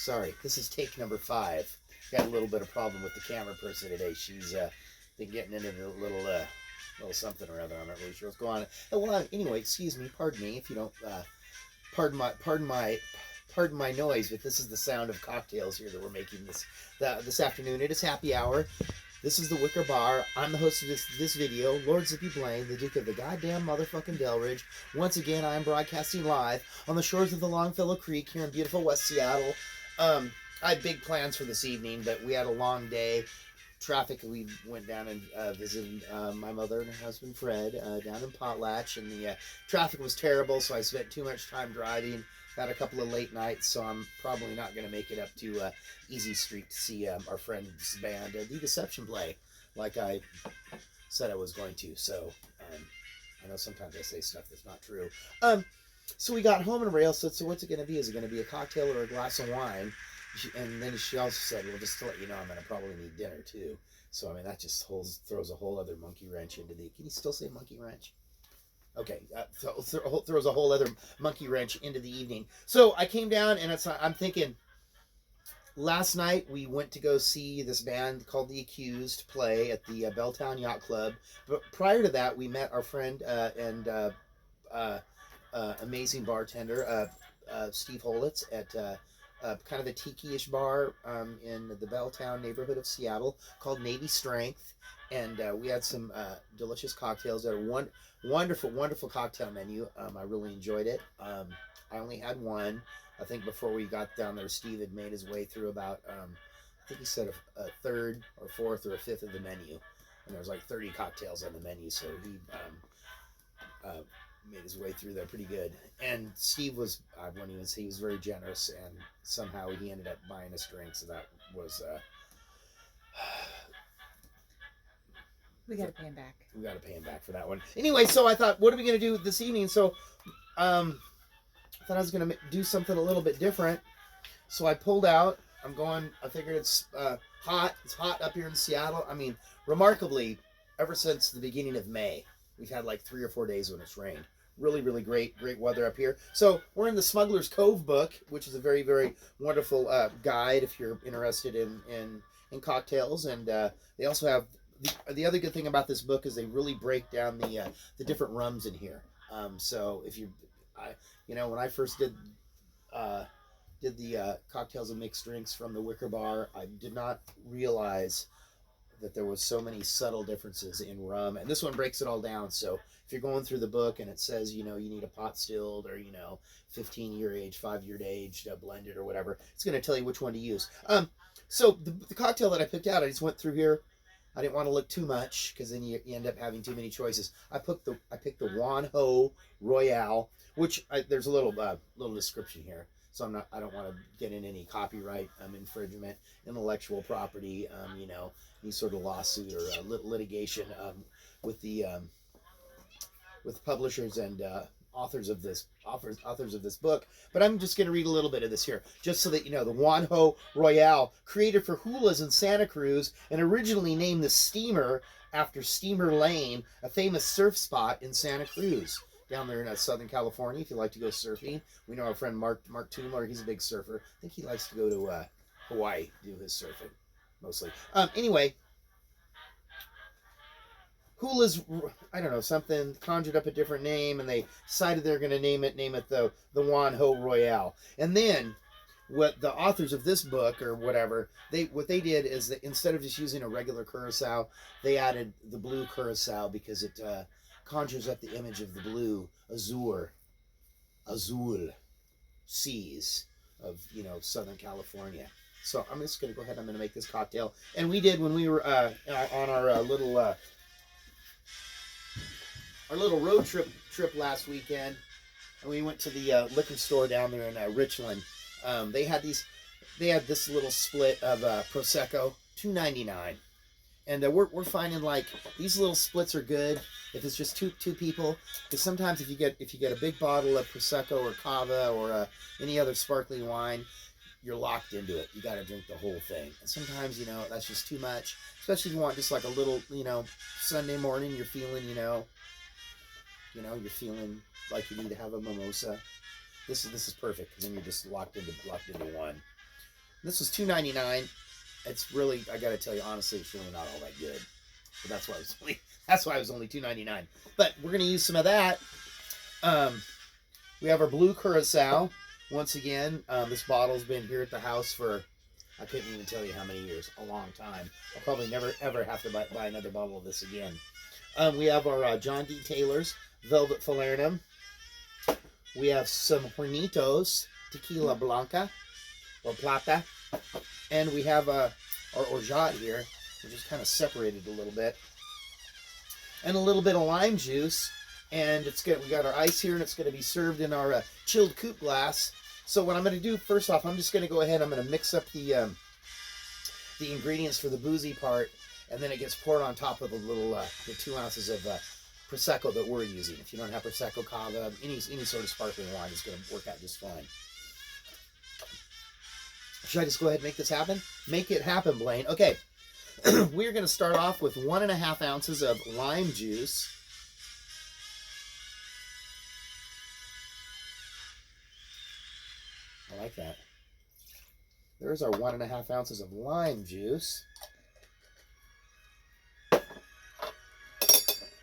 Sorry, this is take number 5. Got a little bit of problem with the camera person today. She's been getting into the little something or other. I'm not really sure what's going on. Oh, well, anyway, excuse me, pardon me if you don't pardon my noise, but this is the sound of cocktails here that we're making this afternoon. It is happy hour. This is the Wicker Bar. I'm the host of this video, Lord Zippy Blaine, the Duke of the goddamn motherfucking Delridge. Once again, I am broadcasting live on the shores of the Longfellow Creek here in beautiful West Seattle. I had big plans for this evening, but we had a long day. Traffic, we went down and visited my mother and her husband Fred down in Potlatch, and the traffic was terrible, so I spent too much time driving. Had a couple of late nights, so I'm probably not going to make it up to Easy Street to see our friend's band, The Deception, play, like I said I was going to. So I know sometimes I say stuff that's not true. So we got home and Rail said, so what's it going to be? Is it going to be a cocktail or a glass of wine? And then she also said, well, just to let you know, I'm going to probably need dinner too. So, I mean, that just throws a whole other monkey wrench into the... Can you still say monkey wrench? Okay, throws a whole other monkey wrench into the evening. So I came down and I'm thinking, last night we went to go see this band called The Accused play at the Belltown Yacht Club. But prior to that, we met our friend and amazing bartender, Steve Holitz, at kind of a tiki-ish bar in the Belltown neighborhood of Seattle called Navy Strength. And we had some delicious cocktails that are wonderful cocktail menu. I really enjoyed it. I only had one. I think before we got down there, Steve had made his way through about, I think he said a third or fourth or a fifth of the menu. And there was like 30 cocktails on the menu, so he made his way through there pretty good. And Steve was, I won't even say, he was very generous, and somehow he ended up buying us drinks, so that was... We got to pay him back. We got to pay him back for that one. Anyway, so I thought, what are we going to do this evening? So I thought I was going to do something a little bit different. So I pulled out. I figured it's hot. It's hot up here in Seattle. I mean, remarkably, ever since the beginning of May, we've had like 3 or 4 days when it's rained. Really great weather up here. So we're in the Smugglers Cove book, which is a very wonderful guide if you're interested in cocktails. And they also have... The other good thing about this book is they really break down the different rums in here. So if when I first did the cocktails and mixed drinks from the Wicker Bar, I did not realize that there was so many subtle differences in rum, and this one breaks it all down. So if you're going through the book and it says you need a pot stilled or 15-year age, 5-year aged, blended or whatever, it's going to tell you which one to use. So the cocktail that I picked out, I just went through here. I didn't want to look too much because then you end up having too many choices. I picked the Juan Ho Royale, which there's a little description here, so I don't want to get in any copyright infringement, intellectual property, any sort of lawsuit or litigation with the publishers and authors of this book. But I'm just going to read a little bit of this here, just so that you know. The Juan Ho Royale, created for hulas in Santa Cruz, and originally named the Steamer after Steamer Lane, a famous surf spot in Santa Cruz, down there in Southern California. If you like to go surfing, we know our friend Mark Tumler. He's a big surfer. I think he likes to go to Hawaii to do his surfing, mostly. Anyway. Hula's, I don't know, something conjured up a different name, and they decided they're going to name it the Juan Ho Royale. And then, what the authors of this book or whatever, what they did is that instead of just using a regular curacao, they added the blue curacao because it conjures up the image of the blue azul seas of Southern California. So I'm just going to go ahead. I'm going to make this cocktail, and we did when we were on our little road trip last weekend, and we went to the liquor store down there in Richland. They had this little split of Prosecco, $2.99, and we're finding like these little splits are good if it's just two people, because sometimes if you get a big bottle of Prosecco or Cava or any other sparkling wine, you're locked into it. You got to drink the whole thing, and sometimes that's just too much, especially if you want just like a little Sunday morning. You're feeling you're feeling like you need to have a mimosa. This is perfect, because then you're just locked into one. This was $2.99. It's really, I gotta tell you honestly, it's really not all that good. But that's why it was only $2.99. But we're gonna use some of that. We have our blue curacao. Once again, this bottle's been here at the house for, I couldn't even tell you how many years. A long time. I'll probably never ever have to buy another bottle of this again. We have our John D. Taylor's Velvet Falernum. We have some Hornitos Tequila Blanca or Plata. And we have our orgeat here, which is kind of separated a little bit. And a little bit of lime juice. And we got our ice here, and it's going to be served in our chilled coupe glass. So what I'm going to do, first off, I'm just going to go ahead, I'm going to mix up the ingredients for the boozy part, and then it gets poured on top of the 2 ounces of Prosecco that we're using. If you don't have Prosecco, Cava, any sort of sparkling wine is going to work out just fine. Should I just go ahead and make this happen? Make it happen, Blaine. Okay, we're going to start off with 1.5 ounces of lime juice. I like that. There's our 1.5 ounces of lime juice.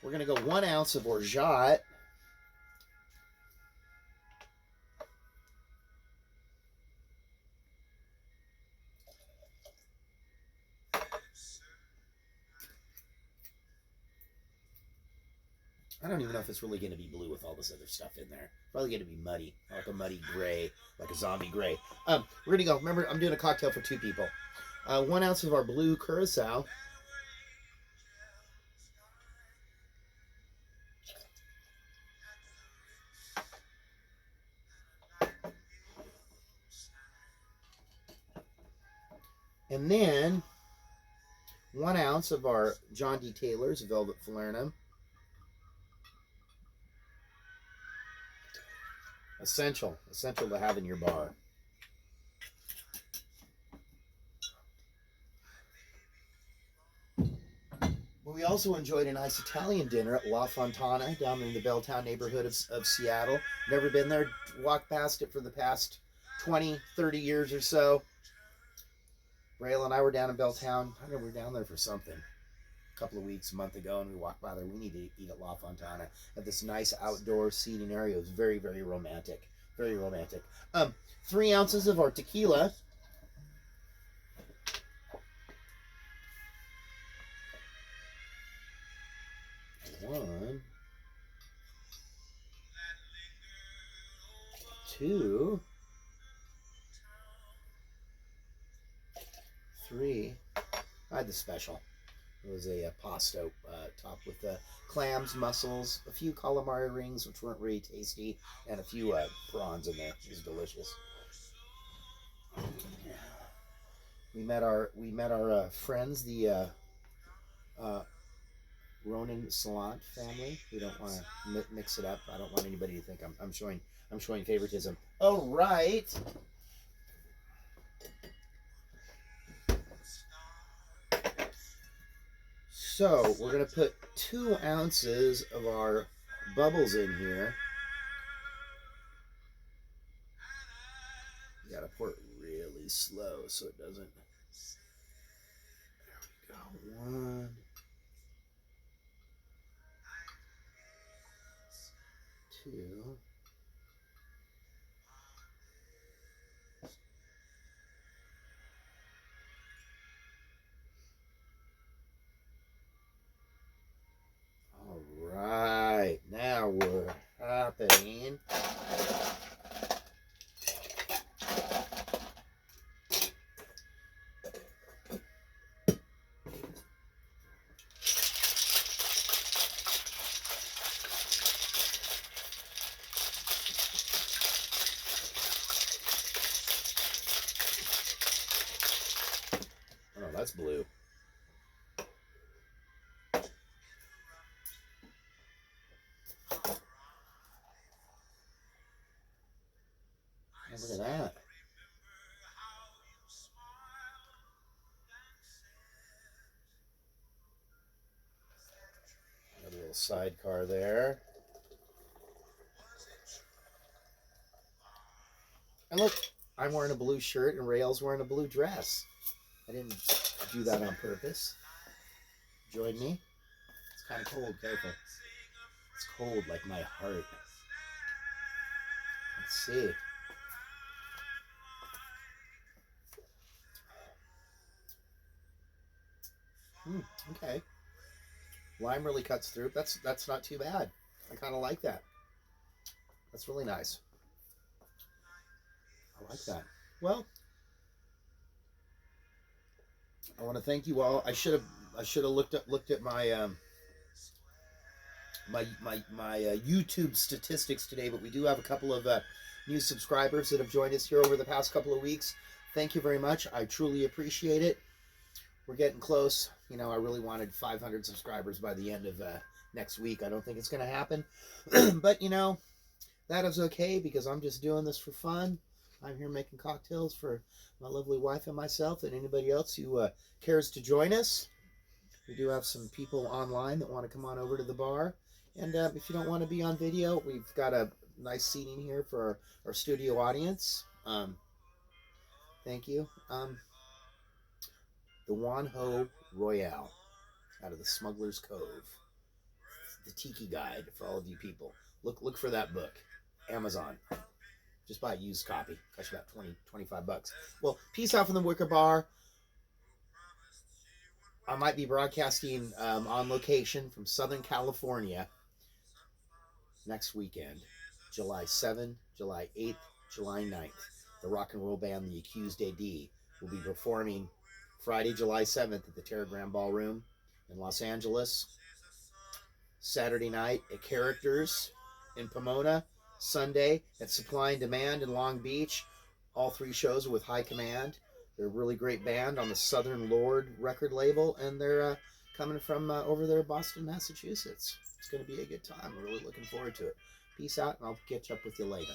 We're going to go 1 ounce of orgeat. I don't even know if it's really going to be blue with all this other stuff in there. Probably going to be muddy, like a muddy gray, like a zombie gray. We're going to go. Remember, I'm doing a cocktail for 2 people. 1 ounce of our blue curacao. And then 1 ounce of our John D. Taylor's Velvet Falernum. Essential to have in your bar. We also enjoyed a nice Italian dinner at La Fontana down in the Belltown neighborhood of Seattle. Never been there, walked past it for the past 20, 30 years or so. Rael and I were down in Belltown. I know we were down there for something a couple of weeks, a month ago, and we walked by there. We need to eat at La Fontana at this nice outdoor seating area. It was very, very romantic. Very romantic. 3 ounces of our tequila. One, 2, 3. I had the special. It was a pasta topped with clams, mussels, a few calamari rings, which weren't really tasty, and a few prawns in there. It was delicious. We met our friends, the Ronan Salant family. We don't want to mix it up. I don't want anybody to think I'm showing favoritism. All right. So we're gonna put 2 ounces of our bubbles in here. You gotta pour it really slow so it doesn't. There we go. 1, 2. All right, now we're happening. Oh, that's blue. Oh, look at that. Got a little sidecar there. And look, I'm wearing a blue shirt and Rael's wearing a blue dress. I didn't do that on purpose. Join me? It's kind of cold, careful. It's cold like my heart. Let's see. Okay. Lime really cuts through. That's not too bad. I kind of like that. That's really nice. I like that. Well, I want to thank you all. I should have looked at my YouTube statistics today, but we do have a couple of new subscribers that have joined us here over the past couple of weeks. Thank you very much. I truly appreciate it. We're getting close. You know, I really wanted 500 subscribers by the end of next week. I don't think it's going to happen. But, you know, that is okay because I'm just doing this for fun. I'm here making cocktails for my lovely wife and myself and anybody else who cares to join us. We do have some people online that want to come on over to the bar. And if you don't want to be on video, we've got a nice seating here for our studio audience. Thank you. The Juan Ho Royale out of the Smugglers Cove. The Tiki Guide for all of you people. Look for that book. Amazon. Just buy a used copy. Costs you about 25 bucks. Well, peace out from the Wicker Bar. I might be broadcasting on location from Southern California next weekend. July 7th, July 8th, July 9th. The rock and roll band The Accused AD will be performing Friday, July 7th at the Terragram Ballroom in Los Angeles. Saturday night at Characters in Pomona. Sunday at Supply and Demand in Long Beach. All three shows are with High Command. They're a really great band on the Southern Lord record label, and they're coming from over there, Boston, Massachusetts. It's going to be a good time. I'm really looking forward to it. Peace out, and I'll catch up with you later.